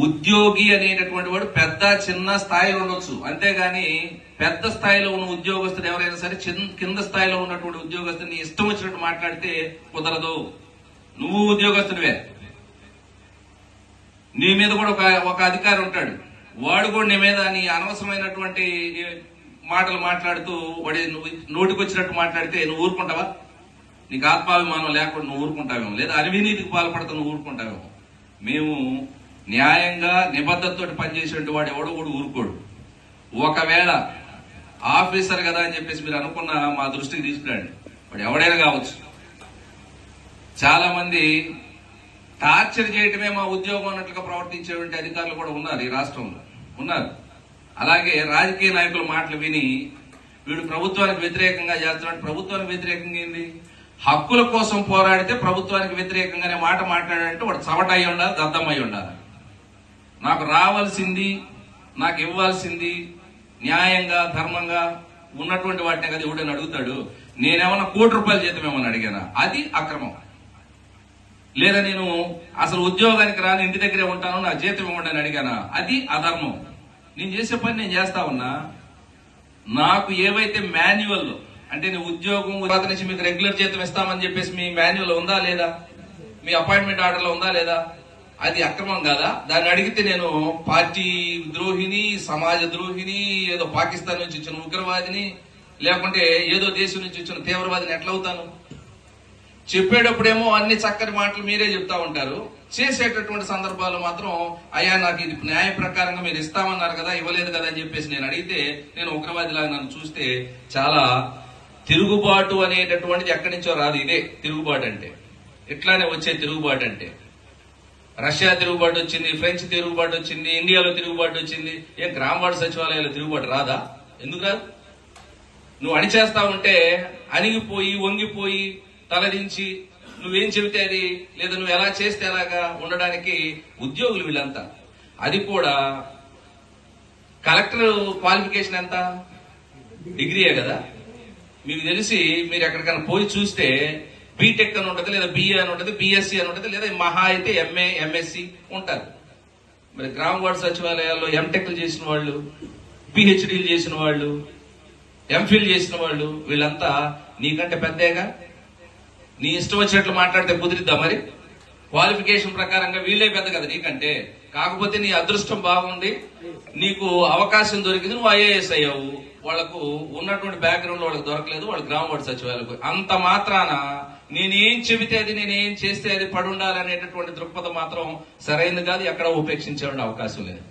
ఉద్యోగి అనేటటువంటి వాడు పెద్ద చిన్న స్థాయిలో ఉండొచ్చు, అంతేగాని పెద్ద స్థాయిలో ఉన్న ఉద్యోగస్తుడు ఎవరైనా సరే కింద స్థాయిలో ఉన్నటువంటి ఉద్యోగస్తుని ఇష్టం వచ్చినట్టు మాట్లాడితే కుదరదు. నువ్వు ఉద్యోగస్తుడివే, నీ మీద కూడా ఒక అధికారి ఉంటాడు, వాడు కూడా నీ మీద నీ అనవసరమైనటువంటి మాటలు మాట్లాడుతూ వాడి నోటికి వచ్చినట్టు మాట్లాడితే నువ్వు ఊరుకుంటావా? నీకు ఆత్మాభిమానం లేకుండా నువ్వు ఊరుకుంటావేమో, లేదా అవినీతికి పాల్పడతా నువ్వు ఊరుకుంటావేమో. మేము న్యాయంగా నిబద్ధతతో పనిచేసేటువంటి వాడు ఎవడో కూడా ఊరుకోడు. ఒకవేళ ఆఫీసర్ కదా అని చెప్పేసి మీరు అనుకున్న మా దృష్టికి తీసుకురండి, వాడు ఎవడైనా కావచ్చు. చాలా మంది టార్చర్ చేయటమే మా ఉద్యోగం అన్నట్లుగా ప్రవర్తించేటువంటి అధికారులు కూడా ఉన్నారు ఈ రాష్ట్రంలో ఉన్నారు. అలాగే రాజకీయ నాయకుల మాటలు విని వీడు ప్రభుత్వానికి వ్యతిరేకంగా చేస్తున్నాడు. ప్రభుత్వానికి వ్యతిరేకంగా ఏంది? హక్కుల కోసం పోరాడితే ప్రభుత్వానికి వ్యతిరేకంగానే మాట మాట్లాడాలంటే వాడు చవట అయి ఉండాలి, దద్దం అయి ఉండాలి. నాకు రావాల్సింది, నాకు ఇవ్వాల్సింది న్యాయంగా ధర్మంగా ఉన్నటువంటి వాటిని కదా ఎవడని అడుగుతాడు. నేనేమన్నా ₹1,00,00,000 జీతం ఏమన్నా అడిగానా? అది అక్రమం. లేదా నేను అసలు ఉద్యోగానికి రాని ఇంటి దగ్గరే ఉంటాను, నా జీతం ఇవ్వండి అని అడిగానా? అది అధర్మం. నేను చేసే పని నేను చేస్తా ఉన్నా. నాకు ఏవైతే మాన్యువల్ అంటే నీ ఉద్యోగం నుంచి మీకు రెగ్యులర్ జీతం ఇస్తామని చెప్పేసి మీ మాన్యువల్ ఉందా లేదా, మీ అపాయింట్మెంట్ ఆర్డర్లో ఉందా లేదా, అది అక్రమం కాదా? దాన్ని అడిగితే నేను పార్టీ ద్రోహిని, సమాజ ద్రోహిని, ఏదో పాకిస్తాన్ నుంచి వచ్చిన ఉగ్రవాదిని, లేకుంటే ఏదో దేశం నుంచి వచ్చిన తీవ్రవాదిని ఎట్లా అవుతాను? చెప్పేటప్పుడేమో అన్ని చక్కని మాటలు మీరే చెప్తా ఉంటారు, చేసేటటువంటి సందర్భాలు మాత్రం అయ్యా నాకు ఇది న్యాయ ప్రకారంగా మీరు ఇస్తామన్నారు కదా, ఇవ్వలేదు కదా అని చెప్పేసి నేను అడిగితే నేను ఉగ్రవాదిలాగా నన్ను చూస్తే చాలా తిరుగుబాటు అనేటటువంటిది ఎక్కడి నుంచో రాదు. ఇదే తిరుగుబాటు అంటే, ఇట్లానే వచ్చే తిరుగుబాటు అంటే. రష్యా తిరుగుబాటు వచ్చింది, ఫ్రెంచ్ తిరుగుబాటు వచ్చింది, ఇండియాలో తిరుగుబాటు వచ్చింది. ఏం గ్రామ వార్డు సచివాలయాల్లో తిరుగుబాటు రాదా? ఎందుకు రాదు? నువ్వు అణిచేస్తా ఉంటే అణిగిపోయి వంగిపోయి తలదించి నువ్వేం చెబితే అది, లేదా నువ్వు ఎలా చేస్తే అలాగా ఉండడానికి ఉద్యోగులు వీళ్ళంతా. అది కూడా కలెక్టర్ క్వాలిఫికేషన్ ఎంత? డిగ్రీయే కదా. మీకు తెలిసి మీరు ఎక్కడికైనా పోయి చూస్తే బీటెక్ అని ఉంటుంది, లేదా బిఏ అని ఉంటుంది, బిఎస్సీ అని ఉంటుంది, లేదా మహా అయితే ఎంఏ ఎంఎస్సి ఉంటారు. మరి గ్రామ వార్డు సచివాలయాల్లో ఎంటెక్లు చేసిన వాళ్ళు, పిహెచ్డీలు చేసిన వాళ్ళు, ఎంఫిల్ చేసిన వాళ్ళు వీళ్ళంతా నీకంటే పెద్దేగా. నీ ఇష్టం వచ్చినట్లు మాట్లాడితే కుదిరిద్దా? మరి క్వాలిఫికేషన్ ప్రకారంగా వీళ్ళే పెద్ద కదా నీకంటే. కాకపోతే నీ అదృష్టం బాగుండి నీకు అవకాశం దొరికింది, నువ్వు ఐఏఎస్ అయ్యావు. వాళ్లకు ఉన్నటువంటి బ్యాక్గ్రౌండ్ వాళ్ళకి దొరకలేదు, వాళ్ళు గ్రామ వార్డు సచివాలయాలకు. అంత మాత్రాన నేనేం చెబితే అది, నేనేం చేస్తే అది పడుండాలనేటటువంటి దృక్పథం మాత్రం సరైనది కాదు. ఎక్కడ ఉపేక్షించే అవకాశం లేదు.